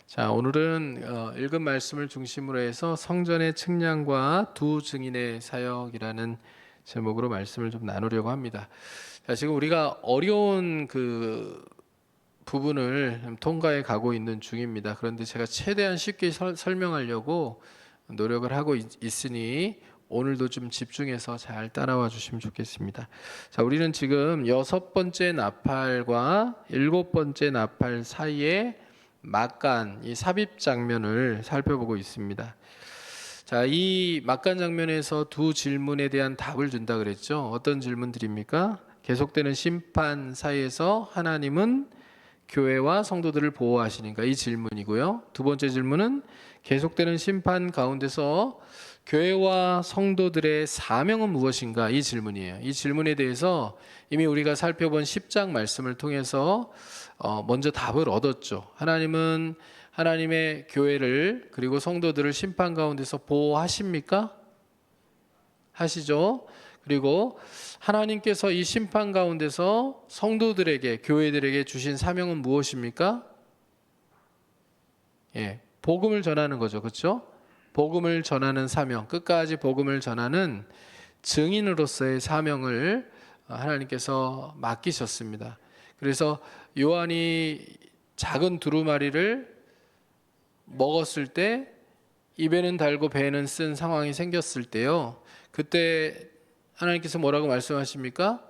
자, 오늘은 읽은 말씀을 중심으로 해서 성전의 측량과 두 증인의 사역이라는 제목으로 말씀을 좀 나누려고 합니다. 자, 지금 우리가 어려운 그 부분을 통과해 가고 있는 중입니다. 그런데 제가 최대한 쉽게 설명하려고 노력을 하고 있으니 오늘도 좀 집중해서 잘 따라와 주시면 좋겠습니다. 자, 우리는 지금 6번째 나팔과 7번째 나팔 사이에 막간 이 삽입 장면을 살펴보고 있습니다. 자, 이 막간 장면에서 두 질문에 대한 답을 준다 그랬죠. 어떤 질문들입니까? 계속되는 심판 사이에서 하나님은 교회와 성도들을 보호하시니까, 이 질문이고요. 두 번째 질문은 계속되는 심판 가운데서 교회와 성도들의 사명은 무엇인가, 이 질문이에요. 이 질문에 대해서 이미 우리가 살펴본 10장 말씀을 통해서 먼저 답을 얻었죠. 하나님은 하나님의 교회를 그리고 성도들을 심판 가운데서 보호하십니까? 하시죠. 그리고 하나님께서 이 심판 가운데서 성도들에게, 교회들에게 주신 사명은 무엇입니까? 복음을 전하는 거죠. 그렇죠? 복음을 전하는 사명, 끝까지 복음을 전하는 증인으로서의 사명을 하나님께서 맡기셨습니다. 그래서 요한이 작은 두루마리를 먹었을 때 입에는 달고 배에는 쓴 상황이 생겼을 때요, 그때 하나님께서 뭐라고 말씀하십니까?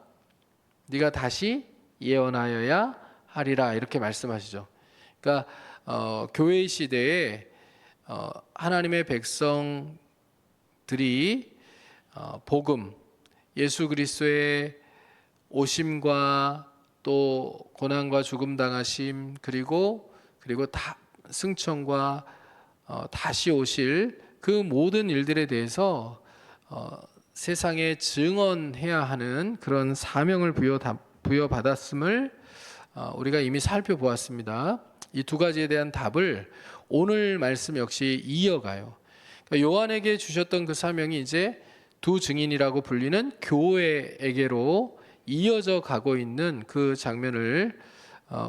네가 다시 예언하여야 하리라, 이렇게 말씀하시죠. 그러니까 교회 시대에 하나님의 백성들이 복음, 예수 그리스도의 오심과 또 고난과 죽음 당하심, 그리고 다 승천과 다시 오실 그 모든 일들에 대해서 세상에 증언해야 하는 그런 사명을 부여받았음을 우리가 이미 살펴보았습니다. 이 두 가지에 대한 답을 오늘 말씀 역시 이어가요. 그러니까 요한에게 주셨던 그 사명이 이제 두 증인이라고 불리는 교회에게로 이어져 가고 있는 그 장면을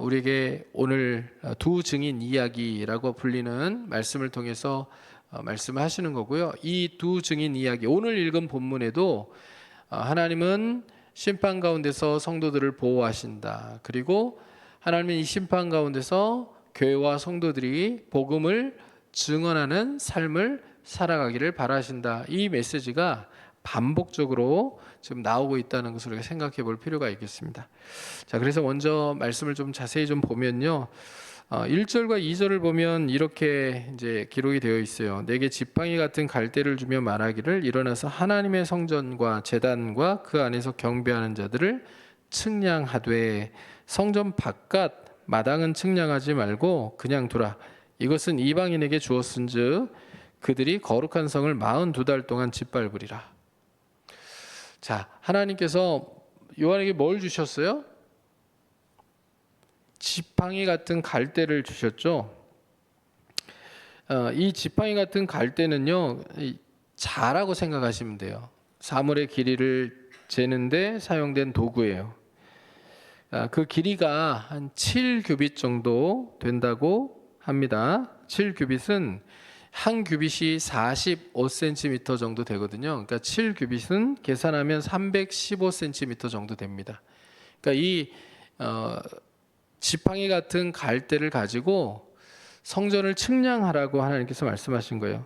우리에게 오늘 두 증인 이야기라고 불리는 말씀을 통해서 말씀하시는 거고요. 이 두 증인 이야기, 오늘 읽은 본문에도 하나님은 심판 가운데서 성도들을 보호하신다. 그리고 하나님은 이 심판 가운데서 교회와 성도들이 복음을 증언하는 삶을 살아가기를 바라신다. 이 메시지가 반복적으로 지금 나오고 있다는 것을 우리가 생각해 볼 필요가 있겠습니다. 자, 그래서 먼저 말씀을 좀 자세히 좀 보면요. 1절과 2절을 보면 이렇게 이제 기록이 되어 있어요. 내게 지팡이 같은 갈대를 주며 말하기를 일어나서 하나님의 성전과 제단과 그 안에서 경배하는 자들을 측량하되 성전 바깥 마당은 측량하지 말고 그냥 두라. 이것은 이방인에게 주었은즉 그들이 거룩한 성을 42달 동안 짓밟으리라. 자, 하나님께서 요한에게 뭘 주셨어요? 지팡이 같은 갈대를 주셨죠. 이 지팡이 같은 갈대는요, 자라고 생각하시면 돼요. 사물의 길이를 재는데 사용된 도구예요. 그 길이가 한 7규빗 정도 된다고 합니다. 7규빗은 한 규빗이 45cm 정도 되거든요. 그러니까 7규빗은 계산하면 315cm 정도 됩니다. 그러니까 이 지팡이 같은 갈대를 가지고 성전을 측량하라고 하나님께서 말씀하신 거예요.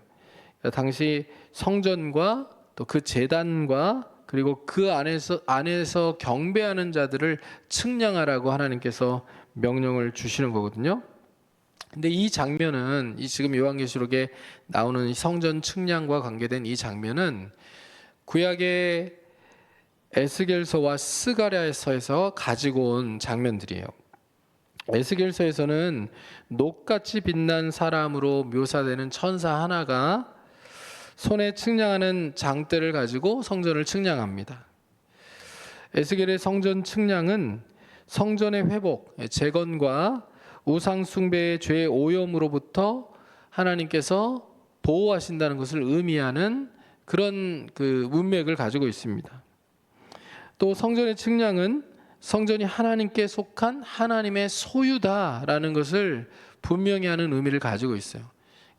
그러니까 당시 성전과 또 그 제단과 그리고 그 안에서 경배하는 자들을 측량하라고 하나님께서 명령을 주시는 거거든요. 근데 이 장면은, 이 지금 요한계시록에 나오는 이 성전 측량과 관계된 이 장면은 구약의 에스겔서와 스가랴서에서 가지고 온 장면들이에요. 에스겔서에서는 녹같이 빛난 사람으로 묘사되는 천사 하나가 손에 측량하는 장대를 가지고 성전을 측량합니다. 에스겔의 성전 측량은 성전의 회복, 재건과 우상 숭배의 죄의 오염으로부터 하나님께서 보호하신다는 것을 의미하는 그런 그 문맥을 가지고 있습니다. 또 성전의 측량은 성전이 하나님께 속한 하나님의 소유다라는 것을 분명히 하는 의미를 가지고 있어요.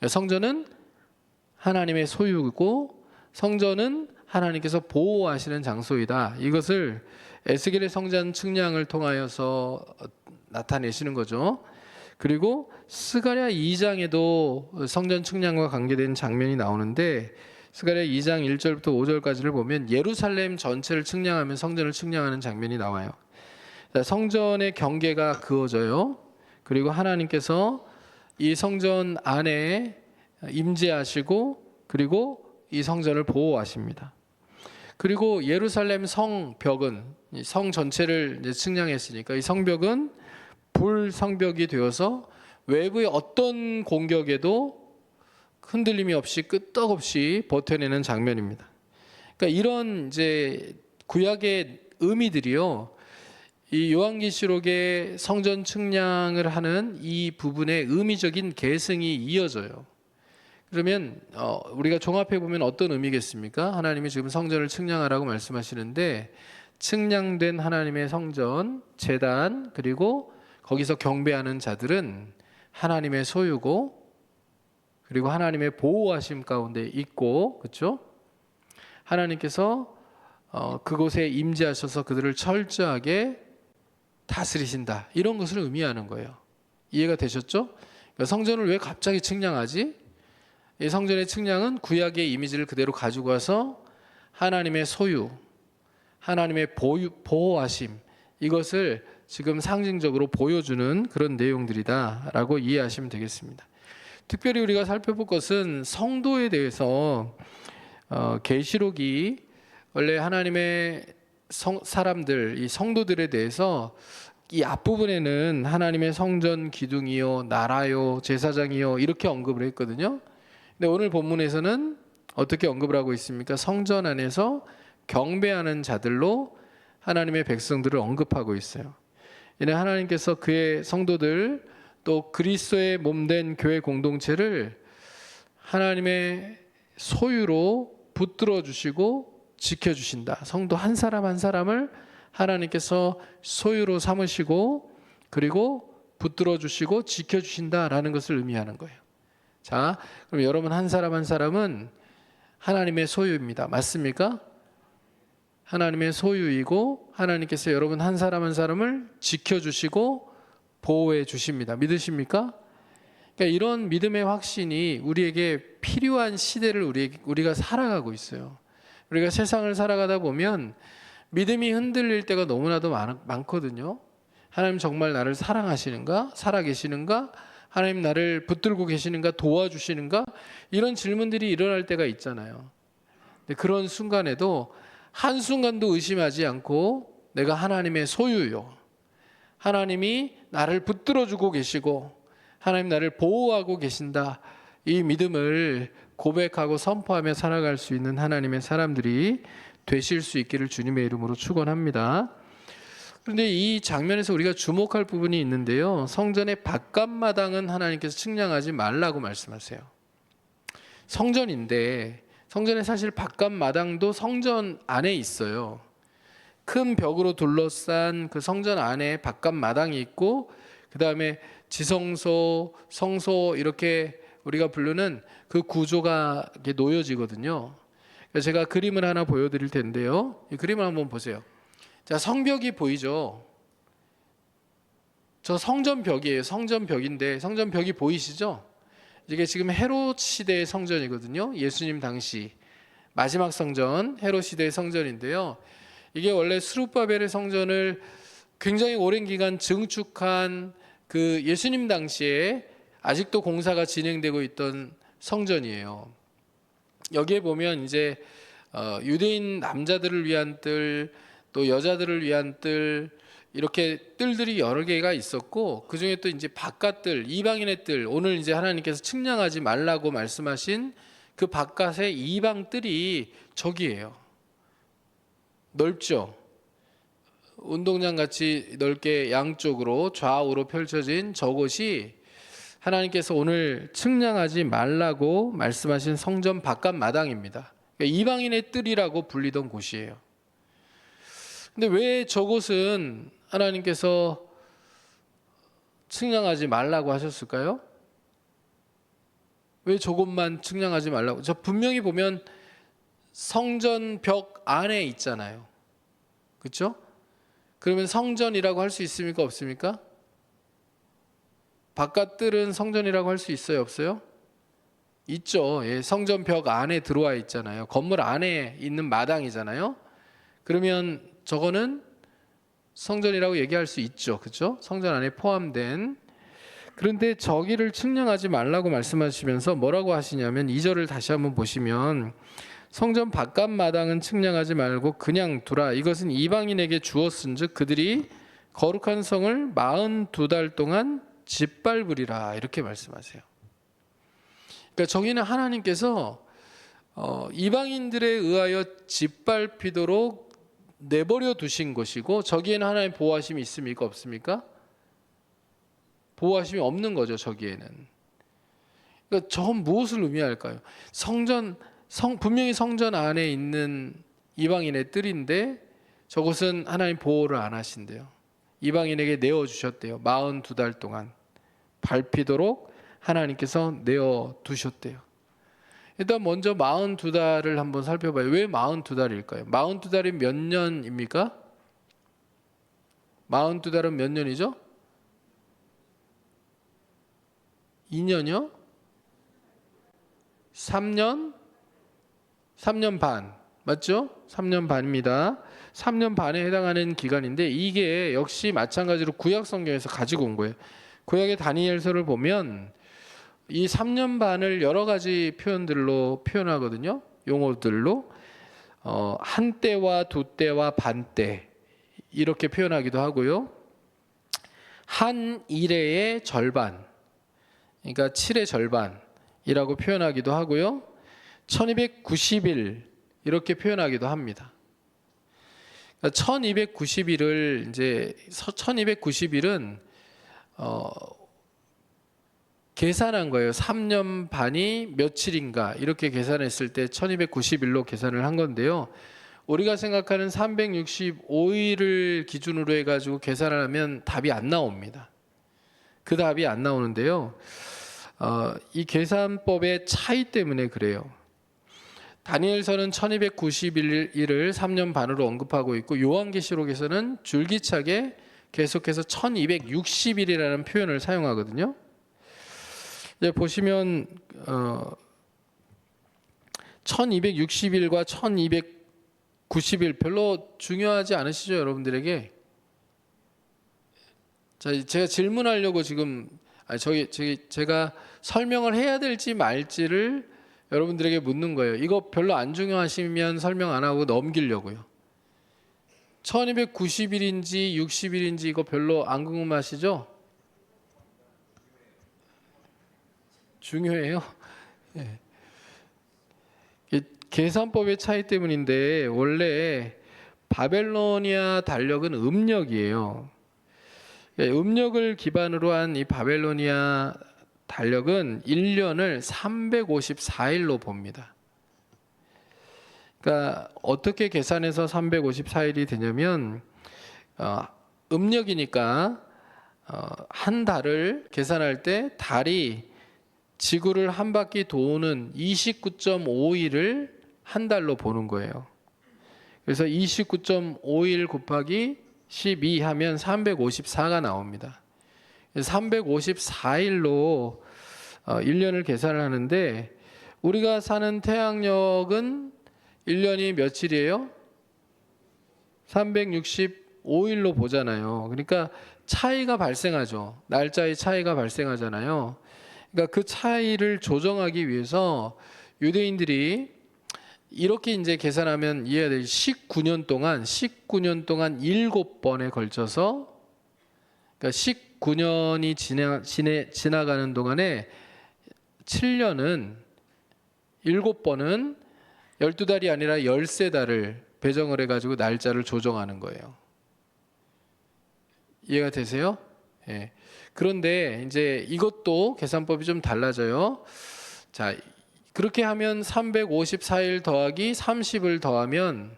성전은 하나님의 소유고 성전은 하나님께서 보호하시는 장소이다. 이것을 에스겔의 성전 측량을 통하여서 나타내시는 거죠. 그리고 스가랴 2장에도 성전 측량과 관계된 장면이 나오는데 스가랴 2장 1절부터 5절까지를 보면 예루살렘 전체를 측량하면 성전을 측량하는 장면이 나와요. 성전의 경계가 그어져요. 그리고 하나님께서 이 성전 안에 임재하시고 그리고 이 성전을 보호하십니다. 그리고 예루살렘 성벽은 성 전체를 이제 측량했으니까 이 성벽은 불 성벽이 되어서 외부의 어떤 공격에도 흔들림이 없이 끄떡없이 버텨내는 장면입니다. 그러니까 이런 이제 구약의 의미들이요, 이 요한계시록의 성전 측량을 하는 이 부분의 의미적인 계승이 이어져요. 그러면 우리가 종합해 보면 어떤 의미겠습니까? 하나님이 지금 성전을 측량하라고 말씀하시는데 측량된 하나님의 성전, 제단, 그리고 거기서 경배하는 자들은 하나님의 소유고 그리고 하나님의 보호하심 가운데 있고, 그렇죠? 하나님께서 그곳에 임재하셔서 그들을 철저하게 다스리신다. 이런 것을 의미하는 거예요. 이해가 되셨죠? 그러니까 성전을 왜 갑자기 측량하지? 이 성전의 측량은 구약의 이미지를 그대로 가지고 와서 하나님의 소유, 하나님의 보호하심, 이것을 지금 상징적으로 보여주는 그런 내용들이다라고 이해하시면 되겠습니다. 특별히 우리가 살펴볼 것은 성도에 대해서 계시록이 원래 하나님의 사람들, 이 성도들에 대해서 이 앞부분에는 하나님의 성전 기둥이요, 나라요, 제사장이요 이렇게 언급을 했거든요. 근데 오늘 본문에서는 어떻게 언급을 하고 있습니까? 성전 안에서 경배하는 자들로 하나님의 백성들을 언급하고 있어요. 이는 하나님께서 그의 성도들 또 그리스도의 몸된 교회 공동체를 하나님의 소유로 붙들어 주시고 지켜 주신다. 성도 한 사람 한 사람을 하나님께서 소유로 삼으시고 그리고 붙들어 주시고 지켜 주신다라는 것을 의미하는 거예요. 자, 그럼 여러분 한 사람 한 사람은 하나님의 소유입니다. 맞습니까? 하나님의 소유이고 하나님께서 여러분 한 사람 한 사람을 지켜주시고 보호해 주십니다. 믿으십니까? 그러니까 이런 믿음의 확신이 우리에게 필요한 시대를 우리가 살아가고 있어요. 우리가 세상을 살아가다 보면 믿음이 흔들릴 때가 너무나도 많거든요. 하나님 정말 나를 사랑하시는가? 살아계시는가? 하나님 나를 붙들고 계시는가? 도와주시는가? 이런 질문들이 일어날 때가 있잖아요. 근데 그런 순간에도 한순간도 의심하지 않고 내가 하나님의 소유요, 하나님이 나를 붙들어주고 계시고 하나님 나를 보호하고 계신다, 이 믿음을 고백하고 선포하며 살아갈 수 있는 하나님의 사람들이 되실 수 있기를 주님의 이름으로 축원합니다. 그런데 이 장면에서 우리가 주목할 부분이 있는데요, 성전의 바깥마당은 하나님께서 측량하지 말라고 말씀하세요. 성전인데 성전의 사실 바깥마당도 성전 안에 있어요. 큰 벽으로 둘러싼 그 성전 안에 바깥마당이 있고 그 다음에 지성소, 성소 이렇게 우리가 부르는 그 구조가 이렇게 놓여지거든요. 제가 그림을 하나 보여드릴 텐데요. 이 그림을 한번 보세요. 자, 성벽이 보이죠? 저 성전벽이에요. 성전벽인데 성전벽이 보이시죠? 이게 지금 헤롯 시대의 성전이거든요. 예수님 당시 마지막 성전, 헤롯 시대의 성전인데요. 이게 원래 스룹바벨의 성전을 굉장히 오랜 기간 증축한 그 예수님 당시에 아직도 공사가 진행되고 있던 성전이에요. 여기에 보면 이제 유대인 남자들을 위한 뜰, 또 여자들을 위한 뜰, 이렇게 뜰들이 여러 개가 있었고 그 중에 또 이제 바깥뜰, 이방인의 뜰, 오늘 이제 하나님께서 측량하지 말라고 말씀하신 그 바깥의 이방 뜰이 저기예요. 넓죠. 운동장 같이 넓게 양쪽으로 좌우로 펼쳐진 저곳이 하나님께서 오늘 측량하지 말라고 말씀하신 성전 바깥 마당입니다. 그러니까 이방인의 뜰이라고 불리던 곳이에요. 근데 왜 저곳은 하나님께서 측량하지 말라고 하셨을까요? 왜 조금만 측량하지 말라고? 저 분명히 보면 성전 벽 안에 있잖아요. 그렇죠? 그러면 성전이라고 할 수 있습니까? 없습니까? 바깥들은 성전이라고 할 수 있어요? 없어요? 있죠. 예, 성전 벽 안에 들어와 있잖아요. 건물 안에 있는 마당이잖아요. 그러면 저거는 성전이라고 얘기할 수 있죠. 그렇죠? 성전 안에 포함된. 그런데 저기를 측량하지 말라고 말씀하시면서 뭐라고 하시냐면 2절을 다시 한번 보시면 성전 바깥 마당은 측량하지 말고 그냥 두라. 이것은 이방인에게 주었은즉 그들이 거룩한 성을 42달 동안 짓밟으리라. 이렇게 말씀하세요. 그러니까 저기는 하나님께서 이방인들에 의하여 짓밟히도록 내버려 두신 것이고 저기에는 하나님의 보호하심이 있습니까? 없습니까? 보호하심이 없는 거죠. 저기에는. 그러니까 저건 무엇을 의미할까요? 분명히 성전 안에 있는 이방인의 뜰인데 저것은 하나님 보호를 안 하신대요. 이방인에게 내어주셨대요. 42달 동안 밟히도록 하나님께서 내어두셨대요. 일단 먼저 42달을 한번 살펴봐요. 왜 42달일까요? 42달이 몇 년입니까? 42달은 몇 년이죠? 2년이요? 3년? 3년 반. 맞죠? 3년 반입니다. 3년 반에 해당하는 기간인데 이게 역시 마찬가지로 구약 성경에서 가지고 온 거예요. 구약의 다니엘서를 보면 이 3년 반을 여러 가지 표현들로 표현하거든요. 용어들로 한 때와 두 때와 반 때 이렇게 표현하기도 하고요. 한 일의 절반, 그러니까 7의 절반이라고 표현하기도 하고요. 1290일 이렇게 표현하기도 합니다. 1290일을 이제 1290일은 계산한 거예요. 3년 반이 며칠인가 이렇게 계산했을 때 1290일로 계산을 한 건데요. 우리가 생각하는 365일을 기준으로 해가지고 계산을 하면 답이 안 나옵니다. 그 답이 안 나오는데요. 이 계산법의 차이 때문에 그래요. 다니엘서는 1290일을 3년 반으로 언급하고 있고 요한계시록에서는 줄기차게 계속해서 1260일이라는 표현을 사용하거든요. 보시면 1260일과 1290일 별로 중요하지 않으시죠, 여러분들에게? 자, 제가 질문하려고 지금 제가 설명을 해야 될지 말지를 여러분들에게 묻는 거예요. 이거 별로 안 중요하시면 설명 안 하고 넘기려고요. 1290일인지 60일인지 이거 별로 안 궁금하시죠? 중요해요. 예. 계산법의 차이 때문인데 원래 바벨로니아 달력은 음력이에요. 음력을 기반으로 한 이 바벨로니아 달력은 1년을 354일로 봅니다. 그러니까 어떻게 계산해서 354일이 되냐면 음력이니까 한 달을 계산할 때 달이 지구를 한 바퀴 도는 29.5일을 한 달로 보는 거예요. 그래서 29.5일 곱하기 12 하면 354가 나옵니다. 354일로 1년을 계산을 하는데 우리가 사는 태양력은 1년이 며칠이에요? 365일로 보잖아요. 그러니까 차이가 발생하죠. 날짜의 차이가 발생하잖아요. 그러니까 그 차이를 조정하기 위해서 유대인들이 이렇게 이제 계산하면 이해해야 될 19년 동안 7번에 걸쳐서 그러니까 19년이 지나가는 동안에 7년은 7번은 12달이 아니라 13달을 배정을 해가지고 날짜를 조정하는 거예요. 이해가 되세요? 예. 그런데 이제 이것도 계산법이 좀 달라져요. 자, 그렇게 하면 354일 더하기 30을 더하면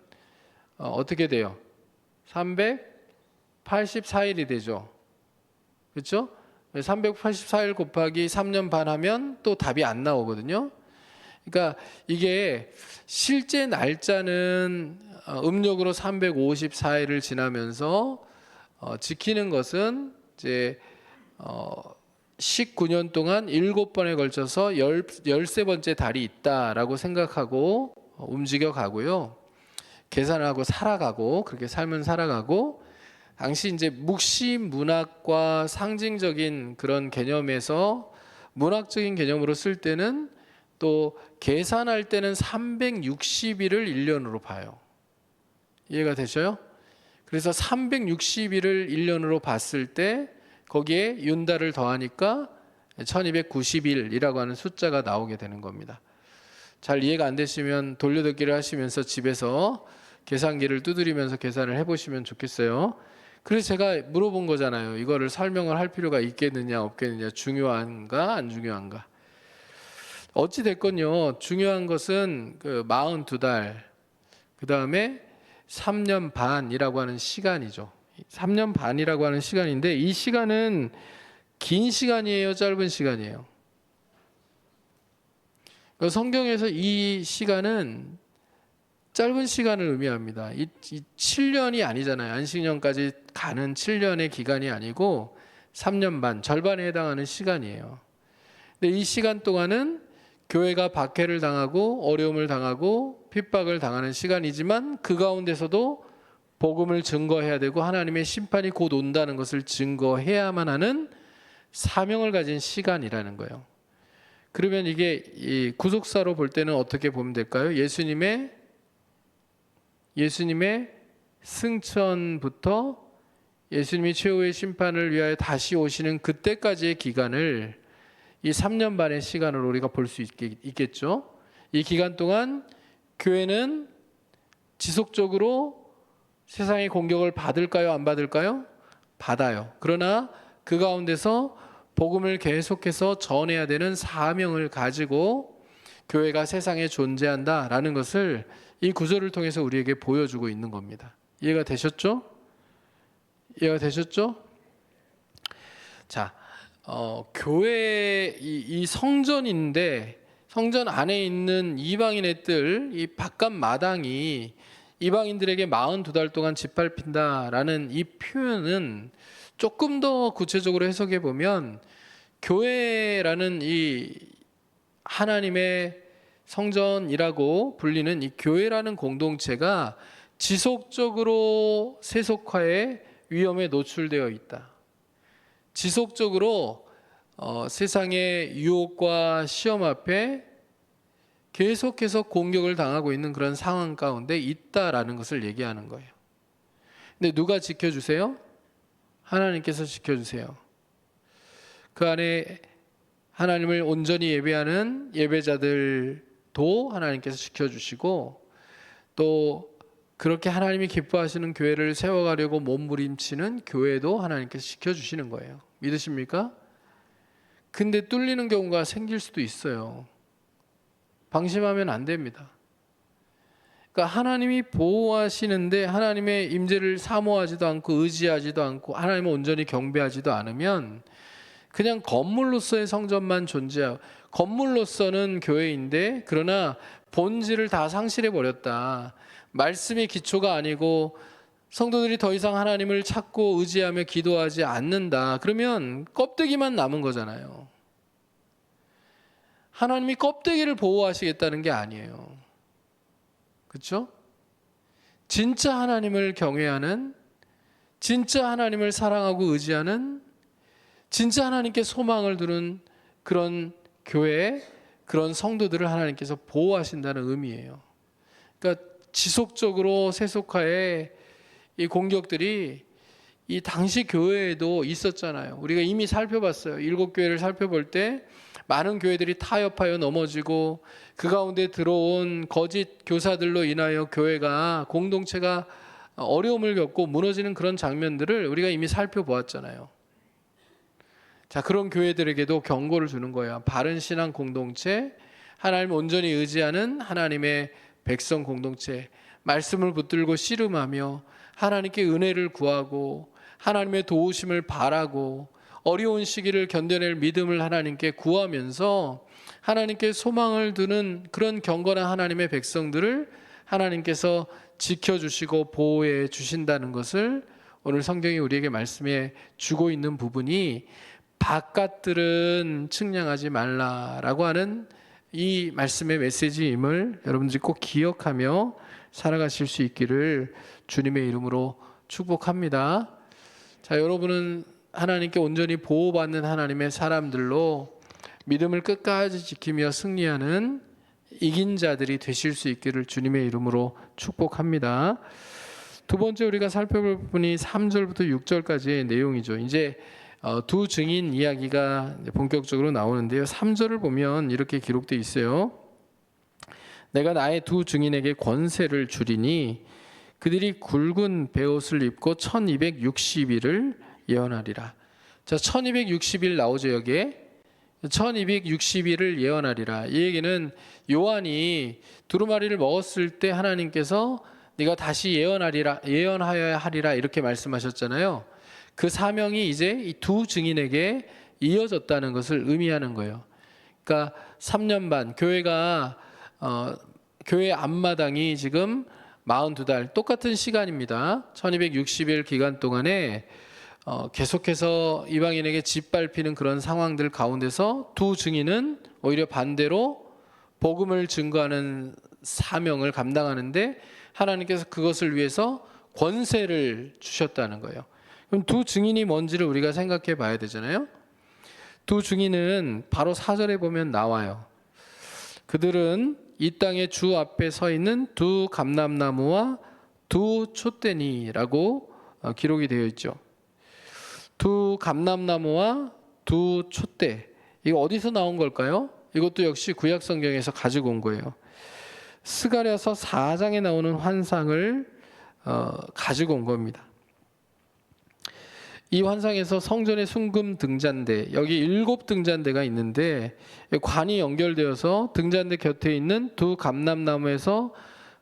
어떻게 돼요? 384일이 되죠. 그렇죠? 384일 곱하기 3년 반 하면 또 답이 안 나오거든요. 그러니까 이게 실제 날짜는 음력으로 354일을 지나면서 지키는 것은 이제 19년 동안 7번에 걸쳐서 13번째 달이 있다라고 생각하고 움직여 가고요. 계산하고 살아가고 그렇게 삶은 살아가고, 당시 이제 묵시 문학과 상징적인 그런 개념에서 문학적인 개념으로 쓸 때는 또 계산할 때는 360일을 1년으로 봐요. 이해가 되셔요? 그래서 360일을 1년으로 봤을 때 거기에 윤달을 더하니까 1290일이라고 하는 숫자가 나오게 되는 겁니다. 잘 이해가 안 되시면 돌려듣기를 하시면서 집에서 계산기를 두드리면서 계산을 해보시면 좋겠어요. 그래서 제가 물어본 거잖아요. 이거를 설명을 할 필요가 있겠느냐 없겠느냐, 중요한가 안 중요한가. 어찌 됐건요, 중요한 것은 그 42달, 그 다음에 3년 반이라고 하는 시간이죠. 3년 반이라고 하는 시간인데, 이 시간은 긴 시간이에요, 짧은 시간이에요? 성경에서 이 시간은 짧은 시간을 의미합니다. 이 7년이 아니잖아요. 안식년까지 가는 7년의 기간이 아니고 3년 반, 절반에 해당하는 시간이에요. 근데 이 시간 동안은 교회가 박해를 당하고 어려움을 당하고 핍박을 당하는 시간이지만, 그 가운데서도 복음을 증거해야 되고 하나님의 심판이 곧 온다는 것을 증거해야만 하는 사명을 가진 시간이라는 거예요. 그러면 이게 이 구속사로 볼 때는 어떻게 보면 될까요? 예수님의 승천부터 예수님이 최후의 심판을 위하여 다시 오시는 그때까지의 기간을 이 3년 반의 시간으로 우리가 볼 수 있겠죠. 이 기간 동안 교회는 지속적으로 세상의 공격을 받을까요? 안 받을까요? 받아요. 그러나 그 가운데서 복음을 계속해서 전해야 되는 사명을 가지고 교회가 세상에 존재한다라는 것을 이 구절을 통해서 우리에게 보여주고 있는 겁니다. 이해가 되셨죠? 이해가 되셨죠? 자, 교회 이 성전인데, 성전 안에 있는 이방인의 뜰, 이 바깥 마당이 이방인들에게 42달 동안 짓밟힌다라는 이 표현은 조금 더 구체적으로 해석해 보면, 교회라는 이 하나님의 성전이라고 불리는 이 교회라는 공동체가 지속적으로 세속화의 위험에 노출되어 있다. 지속적으로 세상의 유혹과 시험 앞에 계속해서 공격을 당하고 있는 그런 상황 가운데 있다라는 것을 얘기하는 거예요. 근데 누가 지켜주세요? 하나님께서 지켜주세요. 그 안에 하나님을 온전히 예배하는 예배자들도 하나님께서 지켜주시고, 또 그렇게 하나님이 기뻐하시는 교회를 세워가려고 몸부림치는 교회도 하나님께서 지켜주시는 거예요. 믿으십니까? 근데 뚫리는 경우가 생길 수도 있어요. 방심하면 안 됩니다. 그러니까 하나님이 보호하시는데 하나님의 임재를 사모하지도 않고 의지하지도 않고 하나님을 온전히 경배하지도 않으면 그냥 건물로서의 성전만 존재하고, 건물로서는 교회인데 그러나 본질을 다 상실해 버렸다. 말씀의 기초가 아니고 성도들이 더 이상 하나님을 찾고 의지하며 기도하지 않는다. 그러면 껍데기만 남은 거잖아요. 하나님이 껍데기를 보호하시겠다는 게 아니에요. 그렇죠? 진짜 하나님을 경외하는, 진짜 하나님을 사랑하고 의지하는, 진짜 하나님께 소망을 두는 그런 교회, 그런 성도들을 하나님께서 보호하신다는 의미예요. 그러니까 지속적으로 세속화의 이 공격들이 이 당시 교회에도 있었잖아요. 우리가 이미 살펴봤어요. 7교회를 살펴볼 때 많은 교회들이 타협하여 넘어지고 그 가운데 들어온 거짓 교사들로 인하여 교회가, 공동체가 어려움을 겪고 무너지는 그런 장면들을 우리가 이미 살펴보았잖아요. 자, 그런 교회들에게도 경고를 주는 거예요. 바른 신앙 공동체, 하나님을 온전히 의지하는 하나님의 백성 공동체, 말씀을 붙들고 씨름하며 하나님께 은혜를 구하고 하나님의 도우심을 바라고 어려운 시기를 견뎌낼 믿음을 하나님께 구하면서 하나님께 소망을 두는 그런 경건한 하나님의 백성들을 하나님께서 지켜주시고 보호해 주신다는 것을 오늘 성경이 우리에게 말씀해 주고 있는 부분이 바깥들은 측량하지 말라라고 하는 이 말씀의 메시지임을 여러분들이 꼭 기억하며 살아가실 수 있기를 주님의 이름으로 축복합니다. 자, 여러분은 하나님께 온전히 보호받는 하나님의 사람들로 믿음을 끝까지 지키며 승리하는 이긴 자들이 되실 수 있기를 주님의 이름으로 축복합니다. 두 번째 우리가 살펴볼 부분이 3절부터 6절까지의 내용이죠. 이제 두 증인 이야기가 본격적으로 나오는데요. 3절을 보면 이렇게 기록되어 있어요. 내가 나의 두 증인에게 권세를 주리니 그들이 굵은 베옷을 입고 1260일을 예언하리라. 자, 1260일 나오죠, 여기에. 1260일을 예언하리라. 이 얘기는 요한이 두루마리를 먹었을 때 하나님께서 네가 다시 예언하여야 하리라 이렇게 말씀하셨잖아요. 그 사명이 이제 이 두 증인에게 이어졌다는 것을 의미하는 거예요. 그러니까 3년 반 교회가 교회 앞마당이 지금 42달 똑같은 시간입니다. 1260일 기간 동안에 계속해서 이방인에게 짓밟히는 그런 상황들 가운데서 두 증인은 오히려 반대로 복음을 증거하는 사명을 감당하는데 하나님께서 그것을 위해서 권세를 주셨다는 거예요. 그럼 두 증인이 뭔지를 우리가 생각해 봐야 되잖아요. 두 증인은 바로 4절에 보면 나와요. 그들은 이 땅의 주 앞에 서 있는 두 감람나무와 두 촛대니라고 기록이 되어 있죠. 두 감람나무와 두 촛대, 이거 어디서 나온 걸까요? 이것도 역시 구약 성경에서 가지고 온 거예요. 스가랴서 4장에 나오는 환상을 가지고 온 겁니다. 이 환상에서 성전의 순금 등잔대, 여기 7등잔대가 있는데 관이 연결되어서 등잔대 곁에 있는 두 감람나무에서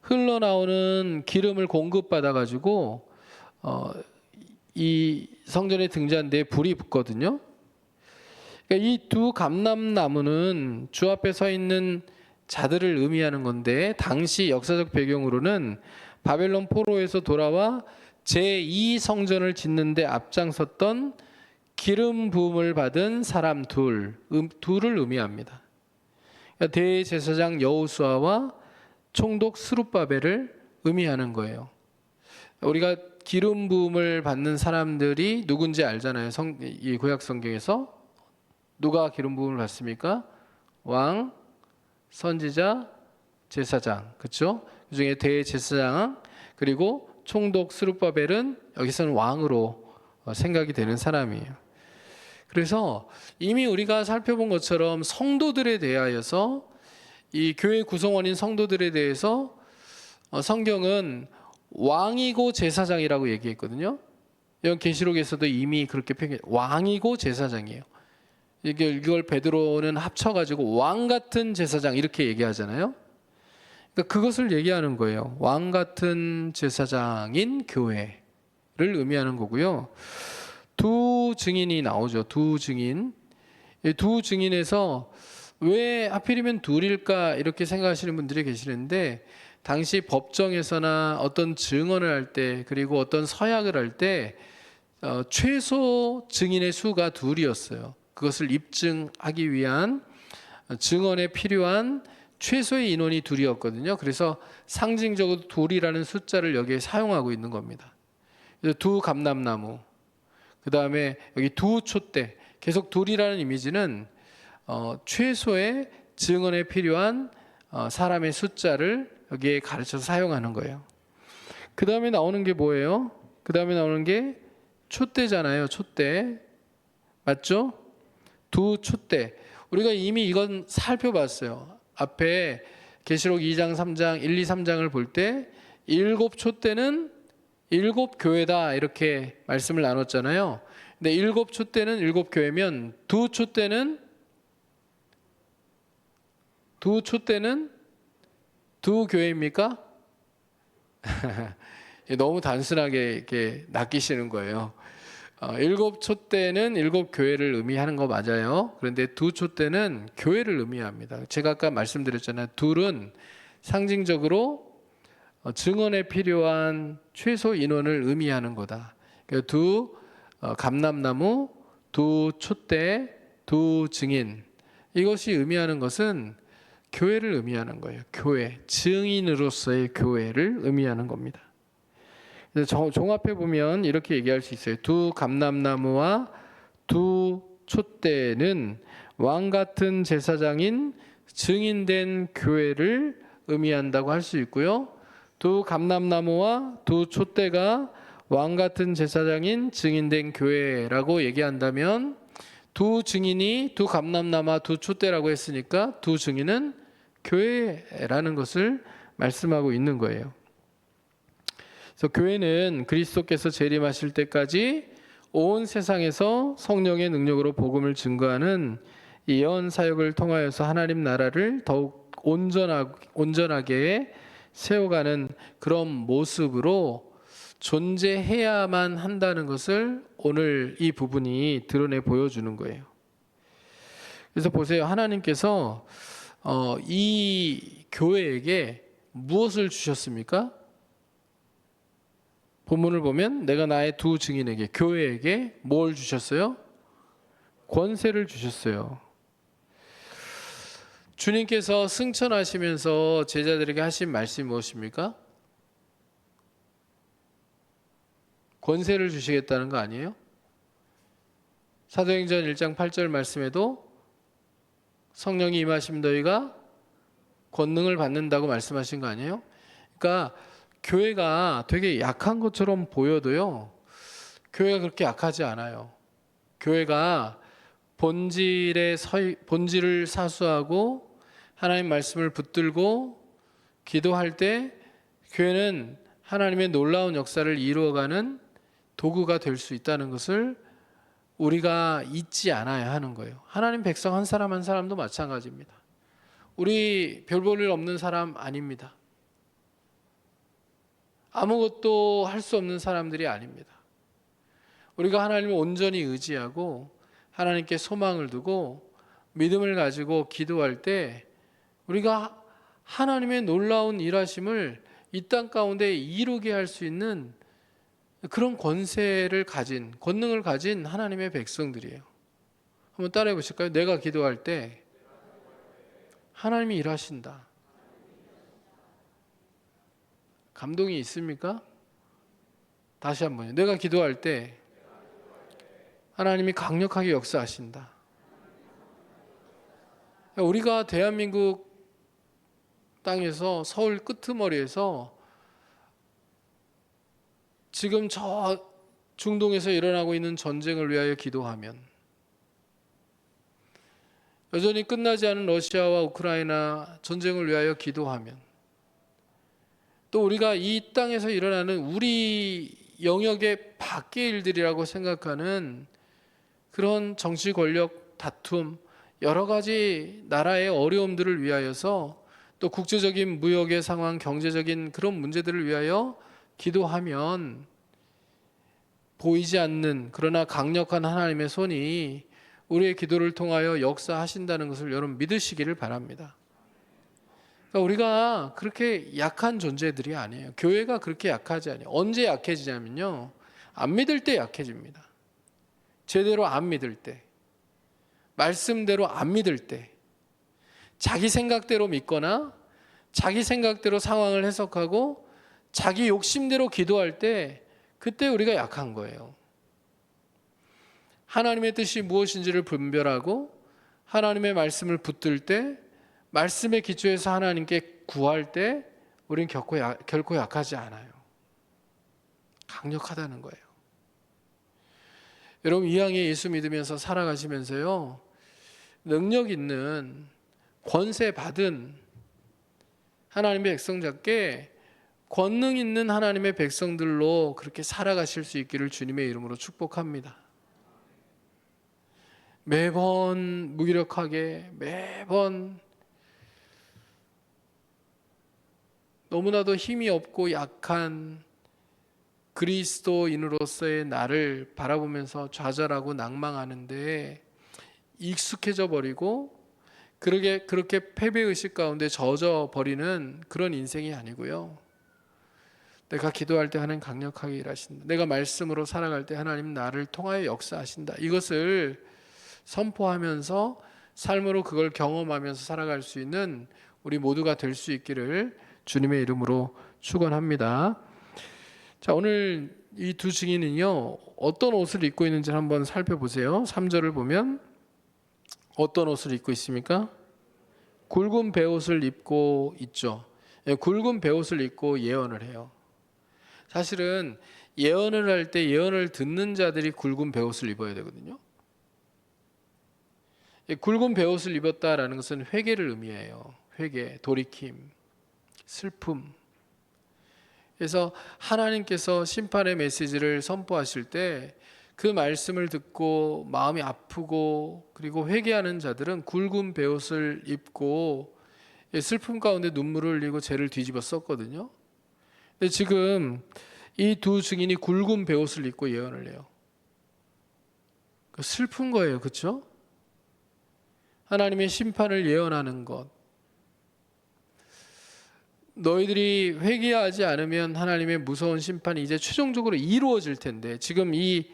흘러나오는 기름을 공급받아 가지고 이 성전의 등잔대에 불이 붙거든요. 그러니까 이 두 감람나무는 주 앞에 서 있는 자들을 의미하는 건데 당시 역사적 배경으로는 바벨론 포로에서 돌아와 제2성전을 짓는 데 앞장섰던 기름 부음을 받은 사람 둘을 의미합니다. 그러니까 대제사장 여호수아와 총독 스룹바벨을 의미하는 거예요. 우리가 기름 부음을 받는 사람들이 누군지 알잖아요. 이 구약 성경에서 누가 기름 부음을 받습니까? 왕, 선지자, 제사장, 그렇죠? 그 중에 대제사장 그리고 총독 스룹바벨은 여기서는 왕으로 생각이 되는 사람이에요. 그래서 이미 우리가 살펴본 것처럼 성도들에 대하여서 이 교회 구성원인 성도들에 대해서 성경은 왕이고 제사장이라고 얘기했거든요. 이건 계시록에서도 이미 그렇게 표현해요. 왕이고 제사장이에요. 이걸 베드로는 합쳐가지고 왕 같은 제사장 이렇게 얘기하잖아요. 그러니까 그것을 얘기하는 거예요. 왕 같은 제사장인 교회를 의미하는 거고요. 두 증인이 나오죠. 두 증인. 두 증인에서 왜 하필이면 둘일까 이렇게 생각하시는 분들이 계시는데 당시 법정에서나 어떤 증언을 할 때 그리고 어떤 서약을 할 때 최소 증인의 수가 둘이었어요. 그것을 입증하기 위한 증언에 필요한 최소의 인원이 둘이었거든요. 그래서 상징적으로 둘이라는 숫자를 여기에 사용하고 있는 겁니다. 두 감람나무, 그 다음에 여기 두 촛대, 계속 둘이라는 이미지는 최소의 증언에 필요한 사람의 숫자를 여기에 가르쳐서 사용하는 거예요. 그 다음에 나오는 게 뭐예요? 그 다음에 나오는 게 촛대잖아요. 촛대 맞죠? 두 촛대. 우리가 이미 이건 살펴봤어요. 앞에 계시록 2장, 3장, 1, 2, 3장을 볼 때 7촛대는 7교회다 이렇게 말씀을 나눴잖아요. 근데 7촛대는 7교회면 두 촛대는 두 교회입니까? 너무 단순하게 이렇게 낚이시는 거예요. 일곱 촛대는 일곱 교회를 의미하는 거 맞아요. 그런데 두 촛대는 교회를 의미합니다. 제가 아까 말씀드렸잖아요. 둘은 상징적으로 증언에 필요한 최소 인원을 의미하는 거다. 그러니까 두 감람나무, 두 촛대, 두 증인, 이것이 의미하는 것은 교회를 의미하는 거예요. 교회, 증인으로서의 교회를 의미하는 겁니다. 그래서 종합해 보면 이렇게 얘기할 수 있어요. 두 감람나무와 두 촛대는 왕 같은 제사장인 증인된 교회를 의미한다고 할 수 있고요. 두 감람나무와 두 촛대가 왕 같은 제사장인 증인된 교회라고 얘기한다면, 두 증인이 두 감람나무와 두 촛대라고 했으니까 두 증인은 교회라는 것을 말씀하고 있는 거예요. 그래서 교회는 그리스도께서 재림하실 때까지 온 세상에서 성령의 능력으로 복음을 증거하는 이 예언 사역을 통하여서 하나님 나라를 더욱 온전하게 세워가는 그런 모습으로 존재해야만 한다는 것을 오늘 이 부분이 드러내 보여주는 거예요. 그래서 보세요. 하나님께서 이 교회에게 무엇을 주셨습니까? 본문을 보면 내가 나의 두 증인에게, 교회에게 뭘 주셨어요? 권세를 주셨어요. 주님께서 승천하시면서 제자들에게 하신 말씀이 무엇입니까? 권세를 주시겠다는 거 아니에요? 사도행전 1장 8절 말씀에도 성령이 임하시면 너희가 권능을 받는다고 말씀하신 거 아니에요? 그러니까 교회가 되게 약한 것처럼 보여도요, 교회가 그렇게 약하지 않아요. 교회가 본질을 사수하고 하나님 말씀을 붙들고 기도할 때 교회는 하나님의 놀라운 역사를 이루어가는 도구가 될 수 있다는 것을 우리가 잊지 않아야 하는 거예요. 하나님 백성 한 사람 한 사람도 마찬가지입니다. 우리 별 볼 일 없는 사람 아닙니다. 아무것도 할 수 없는 사람들이 아닙니다. 우리가 하나님을 온전히 의지하고 하나님께 소망을 두고 믿음을 가지고 기도할 때 우리가 하나님의 놀라운 일하심을 이 땅 가운데 이루게 할 수 있는 그런 권세를 가진, 권능을 가진 하나님의 백성들이에요. 한번 따라해 보실까요? 내가 기도할 때 하나님이 일하신다. 감동이 있습니까? 다시 한번요. 내가 기도할 때 하나님이 강력하게 역사하신다. 우리가 대한민국 땅에서 서울 끄트머리에서 지금 저 중동에서 일어나고 있는 전쟁을 위하여 기도하면, 여전히 끝나지 않은 러시아와 우크라이나 전쟁을 위하여 기도하면, 또 우리가 이 땅에서 일어나는 우리 영역의 밖의 일들이라고 생각하는 그런 정치 권력 다툼, 여러 가지 나라의 어려움들을 위하여서, 또 국제적인 무역의 상황, 경제적인 그런 문제들을 위하여 기도하면 보이지 않는 그러나 강력한 하나님의 손이 우리의 기도를 통하여 역사하신다는 것을 여러분 믿으시기를 바랍니다. 그러니까 우리가 그렇게 약한 존재들이 아니에요. 교회가 그렇게 약하지 않아요. 언제 약해지냐면요, 안 믿을 때 약해집니다. 제대로 안 믿을 때, 말씀대로 안 믿을 때, 자기 생각대로 믿거나 자기 생각대로 상황을 해석하고 자기 욕심대로 기도할 때, 그때 우리가 약한 거예요. 하나님의 뜻이 무엇인지를 분별하고 하나님의 말씀을 붙들 때, 말씀의 기초에서 하나님께 구할 때 우리는 결코 약하지 않아요. 강력하다는 거예요. 여러분, 이 땅에 예수 믿으면서 살아가시면서요, 능력 있는 권세 받은 하나님의 백성답게 권능 있는 하나님의 백성들로 그렇게 살아가실 수 있기를 주님의 이름으로 축복합니다. 매번 무기력하게, 매번 너무나도 힘이 없고 약한 그리스도인으로서의 나를 바라보면서 좌절하고 낭망하는데 익숙해져 버리고 그렇게 패배의식 가운데 젖어 버리는 그런 인생이 아니고요. 내가 기도할 때 하나님 강력하게 일하신다. 내가 말씀으로 살아갈 때 하나님 나를 통하여 역사하신다. 이것을 선포하면서 삶으로 그걸 경험하면서 살아갈 수 있는 우리 모두가 될 수 있기를 주님의 이름으로 축원합니다. 자, 오늘 이 두 증인은요, 어떤 옷을 입고 있는지 한번 살펴보세요. 3절을 보면 어떤 옷을 입고 있습니까? 굵은 베옷을 입고 있죠. 굵은 베옷을 입고 예언을 해요. 사실은 예언을 할 때 예언을 듣는 자들이 굵은 베옷을 입어야 되거든요. 굵은 베옷을 입었다라는 것은 회개를 의미해요. 회개, 돌이킴, 슬픔. 그래서 하나님께서 심판의 메시지를 선포하실 때 그 말씀을 듣고 마음이 아프고 그리고 회개하는 자들은 굵은 베옷을 입고 슬픔 가운데 눈물을 흘리고 죄를 뒤집어 썼거든요. 근데 지금 이 두 증인이 굵은 베옷을 입고 예언을 해요. 슬픈 거예요. 그렇죠? 하나님의 심판을 예언하는 것. 너희들이 회개하지 않으면 하나님의 무서운 심판이 이제 최종적으로 이루어질 텐데, 지금 이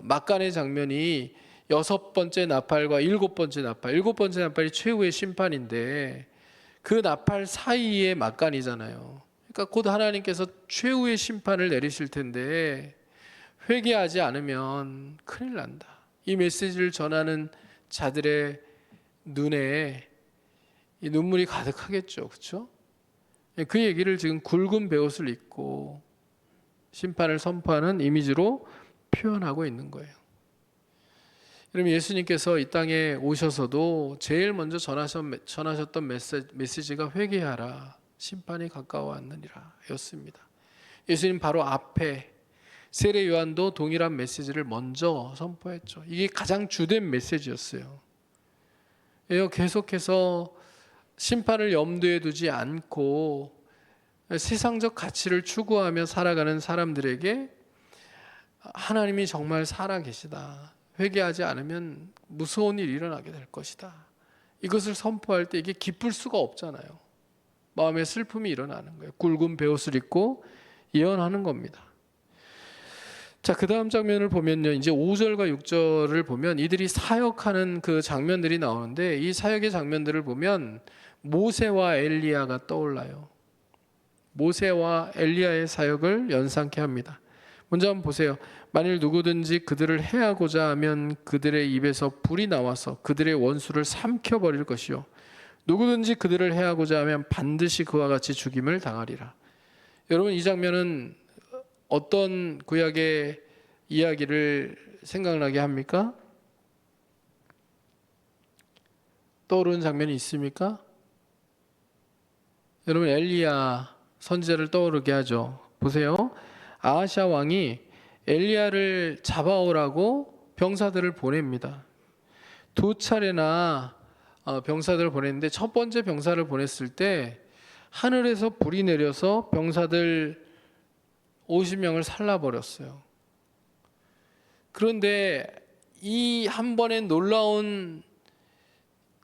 막간의 장면이 6번째 나팔과 7번째 나팔, 7번째 나팔이 최후의 심판인데 그 나팔 사이의 막간이잖아요. 그러니까 곧 하나님께서 최후의 심판을 내리실 텐데 회개하지 않으면 큰일 난다. 이 메시지를 전하는 자들의 눈에 이 눈물이 가득하겠죠. 그렇죠? 그 얘기를 지금 굵은 베옷을 입고 심판을 선포하는 이미지로 표현하고 있는 거예요. 여러분, 예수님께서 이 땅에 오셔서도 제일 먼저 전하셨던 메시지가 회개하라, 심판이 가까워왔느니라 였습니다. 예수님 바로 앞에 세례 요한도 동일한 메시지를 먼저 선포했죠. 이게 가장 주된 메시지였어요. 계속해서 심판을 염두에 두지 않고 세상적 가치를 추구하며 살아가는 사람들에게 하나님이 정말 살아계시다, 회개하지 않으면 무서운 일이 일어나게 될 것이다, 이것을 선포할 때 이게 기쁠 수가 없잖아요. 마음에 슬픔이 일어나는 거예요. 굵은 베옷을 입고 예언하는 겁니다. 자, 그 다음 장면을 보면요, 이제 5절과 6절을 보면 이들이 사역하는 그 장면들이 나오는데, 이 사역의 장면들을 보면 모세와 엘리야가 떠올라요. 모세와 엘리야의 사역을 연상케 합니다. 먼저 한번 보세요. 만일 누구든지 그들을 해하고자 하면 그들의 입에서 불이 나와서 그들의 원수를 삼켜버릴 것이요, 누구든지 그들을 해하고자 하면 반드시 그와 같이 죽임을 당하리라. 여러분, 이 장면은 어떤 구약의 이야기를 생각나게 합니까? 떠오르는 장면이 있습니까? 여러분, 엘리야 선지자를 떠오르게 하죠. 보세요. 아하시아 왕이 엘리야를 잡아오라고 병사들을 보냅니다. 2차례나 병사들을 보냈는데, 첫 번째 병사를 보냈을 때 하늘에서 불이 내려서 병사들 50명을 살라버렸어요. 그런데 이 한 번의 놀라운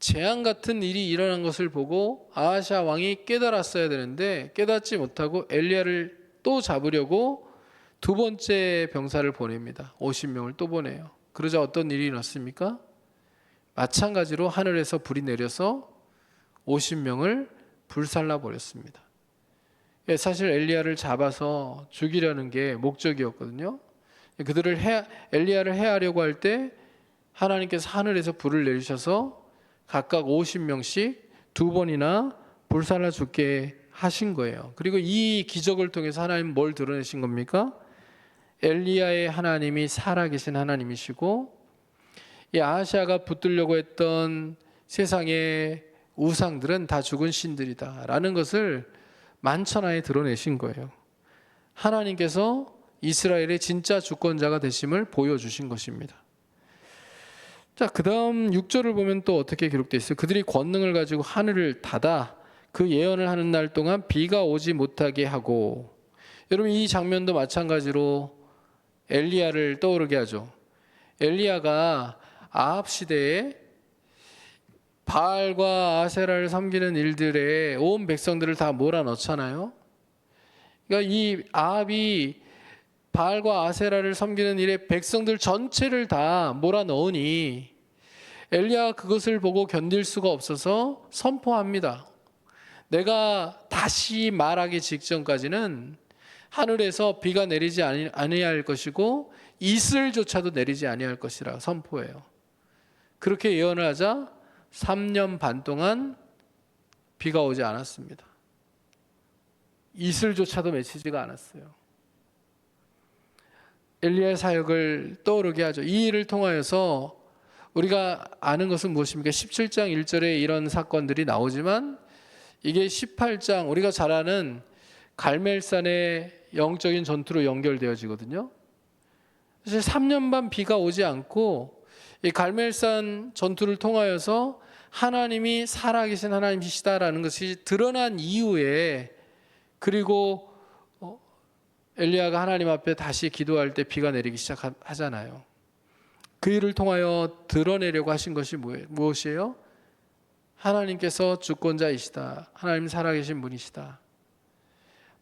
재앙 같은 일이 일어난 것을 보고 아하시아 왕이 깨달았어야 되는데 깨닫지 못하고 엘리야를 또 잡으려고 2번째 병사를 보냅니다. 50명을 또 보내요. 그러자 어떤 일이 일어났습니까? 마찬가지로 하늘에서 불이 내려서 50명을 불살라 버렸습니다. 사실 엘리야를 잡아서 죽이려는 게 목적이었거든요. 엘리야를 해하려고 할 때 하나님께서 하늘에서 불을 내리셔서 각각 50명씩 2번이나 불살라 죽게 하신 거예요. 그리고 이 기적을 통해서 하나님 뭘 드러내신 겁니까? 엘리야의 하나님이 살아계신 하나님이시고, 이 아하시아가 붙들려고 했던 세상의 우상들은 다 죽은 신들이다 라는 것을 만천하에 드러내신 거예요. 하나님께서 이스라엘의 진짜 주권자가 되심을 보여주신 것입니다. 자, 그 다음 6절을 보면 또 어떻게 기록되어 있어요? 그들이 권능을 가지고 하늘을 닫아 그 예언을 하는 날 동안 비가 오지 못하게 하고, 여러분, 이 장면도 마찬가지로 엘리야를 떠오르게 하죠. 엘리야가 아합 시대에 바알과 아세라를 섬기는 일들에 온 백성들을 다 몰아넣잖아요. 그러니까 이 아합이 바알과 아세라를 섬기는 일에 백성들 전체를 다 몰아넣으니 엘리야가 그것을 보고 견딜 수가 없어서 선포합니다. 내가 다시 말하기 직전까지는 하늘에서 비가 내리지 아니할 것이고 이슬조차도 내리지 아니할 것이라 선포해요. 그렇게 예언을 하자 3년 반 동안 비가 오지 않았습니다. 이슬조차도 맺히지가 않았어요. 엘리야의 사역을 떠오르게 하죠. 이 일을 통하여서 우리가 아는 것은 무엇입니까? 17장 1절에 이런 사건들이 나오지만 이게 18장 우리가 잘 아는 갈멜산의 영적인 전투로 연결되어지거든요. 사실 3년 반 비가 오지 않고 이 갈멜산 전투를 통하여서 하나님이 살아계신 하나님이시다라는 것이 드러난 이후에, 그리고 엘리야가 하나님 앞에 다시 기도할 때 비가 내리기 시작하잖아요. 그 일을 통하여 드러내려고 하신 것이 무엇이에요? 하나님께서 주권자이시다. 하나님 살아계신 분이시다.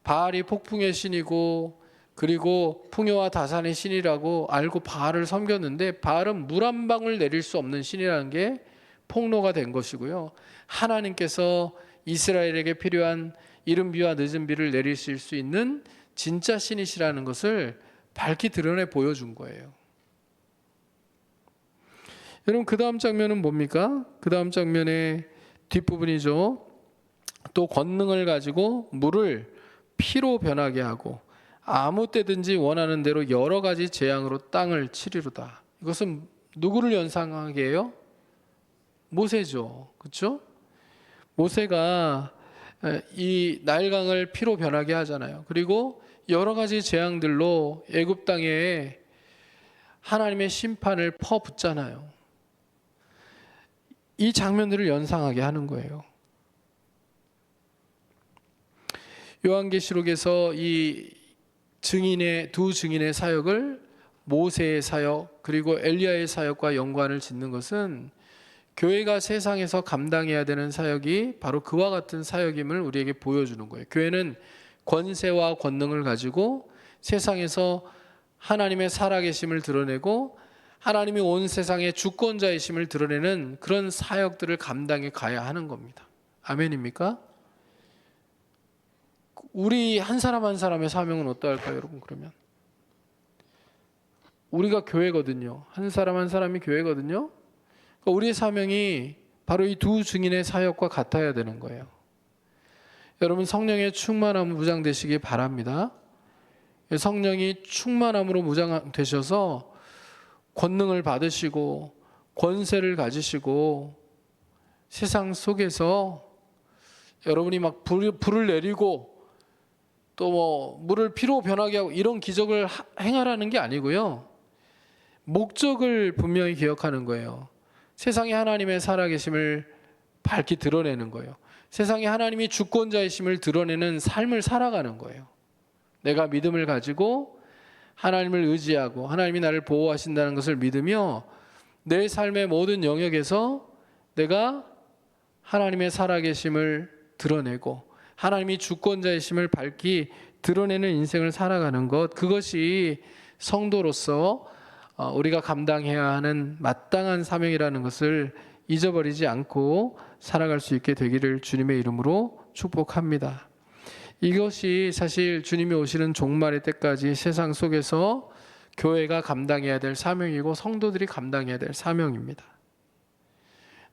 바알이 폭풍의 신이고 그리고 풍요와 다산의 신이라고 알고 바알을 섬겼는데, 바알은 물 한 방울 내릴 수 없는 신이라는 게 폭로가 된 것이고요. 하나님께서 이스라엘에게 필요한 이른 비와 늦은 비를 내리실 수 있는 진짜 신이시라는 것을 밝히 드러내 보여준 거예요. 여러분, 그 다음 장면은 뭡니까? 그 다음 장면의 뒷부분이죠. 또 권능을 가지고 물을 피로 변하게 하고 아무 때든지 원하는 대로 여러 가지 재앙으로 땅을 치리로다. 이것은 누구를 연상하게 해요? 모세죠. 그렇죠? 모세가 이 나일강을 피로 변하게 하잖아요. 그리고 여러 가지 재앙들로 애굽 땅에 하나님의 심판을 퍼붓잖아요. 이 장면들을 연상하게 하는 거예요. 요한계시록에서 이 두 증인의 사역을 모세의 사역 그리고 엘리야의 사역과 연관을 짓는 것은 교회가 세상에서 감당해야 되는 사역이 바로 그와 같은 사역임을 우리에게 보여주는 거예요. 교회는 권세와 권능을 가지고 세상에서 하나님의 살아계심을 드러내고 하나님이 온 세상의 주권자이심을 드러내는 그런 사역들을 감당해 가야 하는 겁니다. 아멘입니까? 우리 한 사람 한 사람의 사명은 어떠할까요, 여러분? 그러면 우리가 교회거든요. 한 사람 한 사람이 교회거든요. 그러니까 우리의 사명이 바로 이 두 증인의 사역과 같아야 되는 거예요. 여러분, 성령의 충만함으로 무장되시기 바랍니다. 성령이 충만함으로 무장되셔서 권능을 받으시고 권세를 가지시고 세상 속에서 여러분이 막 불을 내리고 또 뭐 물을 피로 변하게 하고 이런 기적을 행하라는 게 아니고요. 목적을 분명히 기억하는 거예요. 세상에 하나님의 살아계심을 밝히 드러내는 거예요. 세상에 하나님이 주권자이심을 드러내는 삶을 살아가는 거예요. 내가 믿음을 가지고 하나님을 의지하고 하나님이 나를 보호하신다는 것을 믿으며 내 삶의 모든 영역에서 내가 하나님의 살아계심을 드러내고 하나님이 주권자이심을 밝히 드러내는 인생을 살아가는 것, 그것이 성도로서 우리가 감당해야 하는 마땅한 사명이라는 것을 잊어버리지 않고 살아갈 수 있게 되기를 주님의 이름으로 축복합니다. 이것이 사실 주님이 오시는 종말의 때까지 세상 속에서 교회가 감당해야 될 사명이고 성도들이 감당해야 될 사명입니다.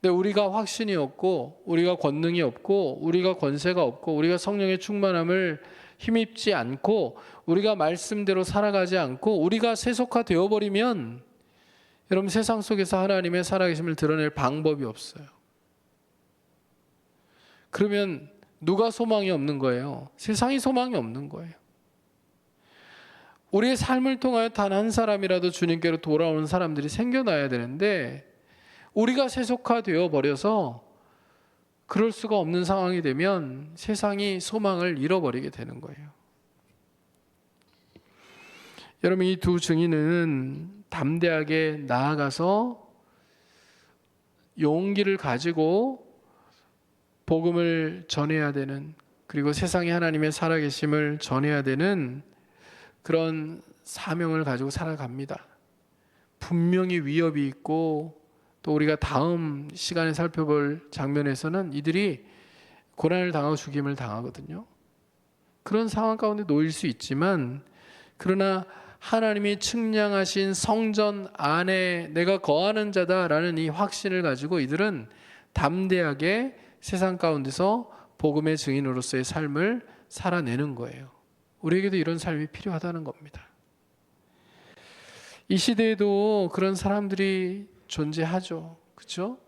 근데 우리가 확신이 없고 우리가 권능이 없고 우리가 권세가 없고 우리가 성령의 충만함을 힘입지 않고 우리가 말씀대로 살아가지 않고 우리가 세속화되어 버리면 여러분, 세상 속에서 하나님의 살아계심을 드러낼 방법이 없어요. 그러면 누가 소망이 없는 거예요? 세상이 소망이 없는 거예요. 우리의 삶을 통하여 단 한 사람이라도 주님께로 돌아오는 사람들이 생겨나야 되는데 우리가 세속화되어 버려서 그럴 수가 없는 상황이 되면 세상이 소망을 잃어버리게 되는 거예요. 여러분, 이 두 증인은 담대하게 나아가서 용기를 가지고 복음을 전해야 되는, 그리고 세상에 하나님의 살아계심을 전해야 되는 그런 사명을 가지고 살아갑니다. 분명히 위협이 있고, 또 우리가 다음 시간에 살펴볼 장면에서는 이들이 고난을 당하고 죽임을 당하거든요. 그런 상황 가운데 놓일 수 있지만, 그러나 하나님이 측량하신 성전 안에 내가 거하는 자다라는 이 확신을 가지고 이들은 담대하게 세상 가운데서 복음의 증인으로서의 삶을 살아내는 거예요. 우리에게도 이런 삶이 필요하다는 겁니다. 이 시대에도 그런 사람들이 존재하죠. 그렇죠?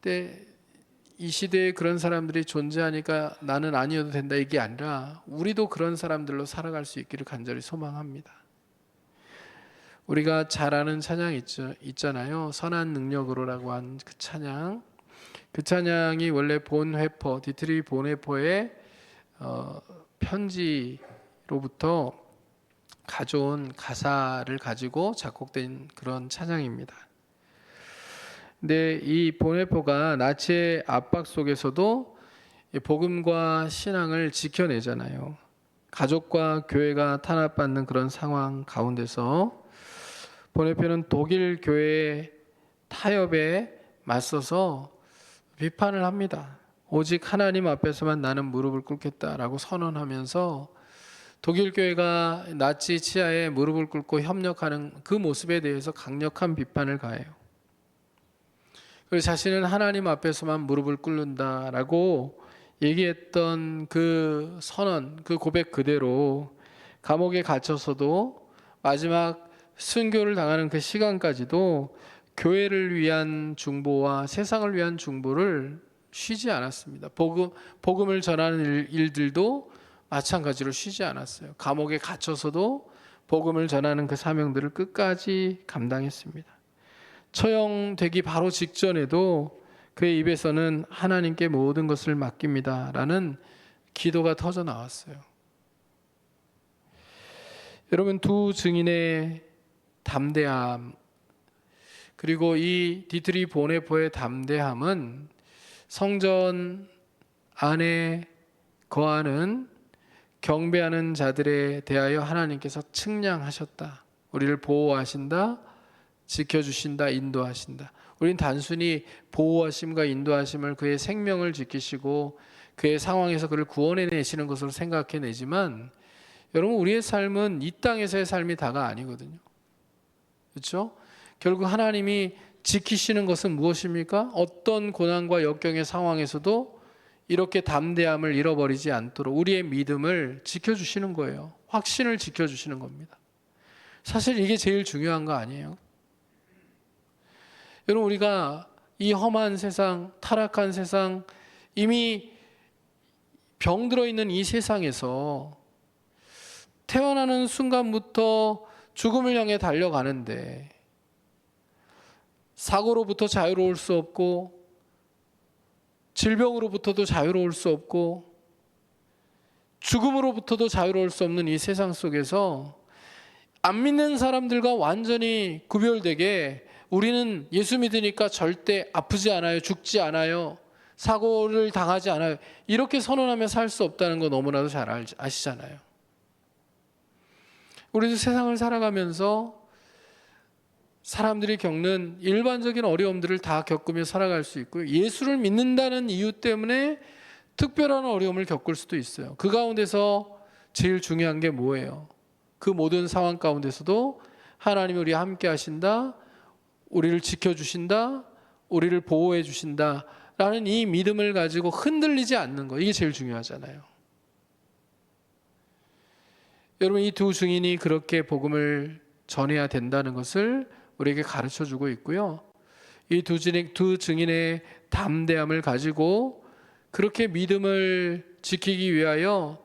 근데 이 시대에 그런 사람들이 존재하니까 나는 아니어도 된다, 이게 아니라 우리도 그런 사람들로 살아갈 수 있기를 간절히 소망합니다. 우리가 잘 아는 찬양 있잖아요. 선한 능력으로라고 한 그 찬양. 그 찬양이 원래 본회퍼, 디트리 본회퍼의 편지로부터 가져온 가사를 가지고 작곡된 그런 찬양입니다. 근데 이 본회퍼가 나치의 압박 속에서도 복음과 신앙을 지켜내잖아요. 가족과 교회가 탄압받는 그런 상황 가운데서 본회퍼는 독일 교회의 타협에 맞서서 비판을 합니다. 오직 하나님 앞에서만 나는 무릎을 꿇겠다라고 선언하면서 독일 교회가 나치 치하에 무릎을 꿇고 협력하는 그 모습에 대해서 강력한 비판을 가해요. 그리고 자신은 하나님 앞에서만 무릎을 꿇는다라고 얘기했던 그 선언, 그 고백 그대로 감옥에 갇혀서도 마지막 순교를 당하는 그 시간까지도 교회를 위한 중보와 세상을 위한 중보를 쉬지 않았습니다. 복음을 전하는 일들도 마찬가지로 쉬지 않았어요. 감옥에 갇혀서도 복음을 전하는 그 사명들을 끝까지 감당했습니다. 처형되기 바로 직전에도 그의 입에서는 하나님께 모든 것을 맡깁니다 라는 기도가 터져 나왔어요. 여러분, 두 증인의 담대함, 그리고 이 디트리 본회퍼의 담대함은 성전 안에 거하는 경배하는 자들에 대하여 하나님께서 측량하셨다. 우리를 보호하신다, 지켜주신다, 인도하신다. 우리는 단순히 보호하심과 인도하심을, 그의 생명을 지키시고 그의 상황에서 그를 구원해내시는 것으로 생각해내지만, 여러분, 우리의 삶은 이 땅에서의 삶이 다가 아니거든요. 그렇죠? 결국 하나님이 지키시는 것은 무엇입니까? 어떤 고난과 역경의 상황에서도 이렇게 담대함을 잃어버리지 않도록 우리의 믿음을 지켜주시는 거예요. 확신을 지켜주시는 겁니다. 사실 이게 제일 중요한 거 아니에요? 여러분, 우리가 이 험한 세상, 타락한 세상, 이미 병들어 있는 이 세상에서 태어나는 순간부터 죽음을 향해 달려가는데 사고로부터 자유로울 수 없고 질병으로부터도 자유로울 수 없고 죽음으로부터도 자유로울 수 없는 이 세상 속에서 안 믿는 사람들과 완전히 구별되게 우리는 예수 믿으니까 절대 아프지 않아요, 죽지 않아요, 사고를 당하지 않아요, 이렇게 선언하며 살 수 없다는 거 너무나도 잘 아시잖아요. 우리도 세상을 살아가면서 사람들이 겪는 일반적인 어려움들을 다 겪으며 살아갈 수 있고요. 예수를 믿는다는 이유 때문에 특별한 어려움을 겪을 수도 있어요. 그 가운데서 제일 중요한 게 뭐예요? 그 모든 상황 가운데서도 하나님이 우리와 함께 하신다, 우리를 지켜주신다, 우리를 보호해 주신다 라는 이 믿음을 가지고 흔들리지 않는 거, 이게 제일 중요하잖아요. 여러분, 이 두 증인이 그렇게 복음을 전해야 된다는 것을 우리에게 가르쳐주고 있고요. 이 두 증인의 담대함을 가지고 그렇게 믿음을 지키기 위하여,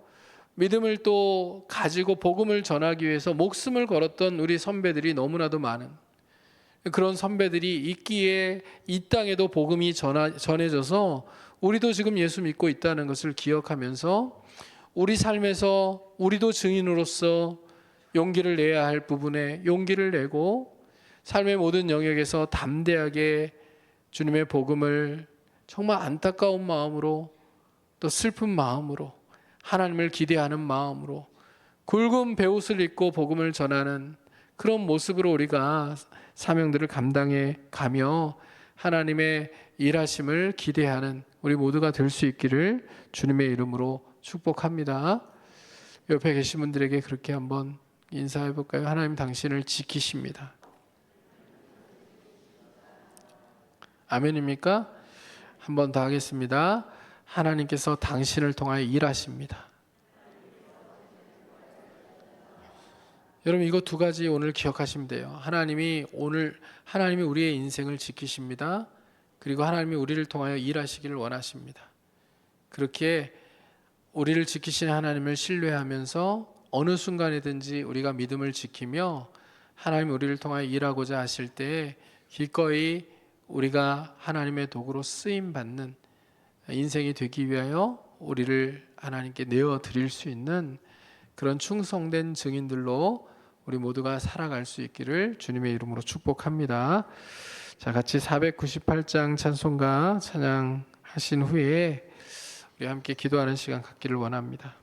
믿음을 또 가지고 복음을 전하기 위해서 목숨을 걸었던 우리 선배들이 너무나도 많은 그런 선배들이 있기에 이 땅에도 복음이 전해져서 우리도 지금 예수 믿고 있다는 것을 기억하면서 우리 삶에서 우리도 증인으로서 용기를 내야 할 부분에 용기를 내고 삶의 모든 영역에서 담대하게 주님의 복음을 정말 안타까운 마음으로 또 슬픈 마음으로 하나님을 기대하는 마음으로 굵은 베옷을 입고 복음을 전하는 그런 모습으로 우리가 사명들을 감당해 가며 하나님의 일하심을 기대하는 우리 모두가 될 수 있기를 주님의 이름으로 축복합니다. 옆에 계신 분들에게 그렇게 한번 인사해 볼까요? 하나님 당신을 지키십니다. 아멘입니까? 한 번 더 하겠습니다. 하나님께서 당신을 통하여 일하십니다. 여러분 이거 두 가지 오늘 기억하시면 돼요. 하나님이 우리의 인생을 지키십니다. 그리고 하나님이 우리를 통하여 일하시기를 원하십니다. 그렇게 우리를 지키시는 하나님을 신뢰하면서 어느 순간이든지 우리가 믿음을 지키며 하나님이 우리를 통하여 일하고자 하실 때 기꺼이 우리가 하나님의 도구로 쓰임받는 인생이 되기 위하여 우리를 하나님께 내어드릴 수 있는 그런 충성된 증인들로 우리 모두가 살아갈 수 있기를 주님의 이름으로 축복합니다. 자, 같이 498장 찬송가 찬양하신 후에 우리 함께 기도하는 시간 갖기를 원합니다.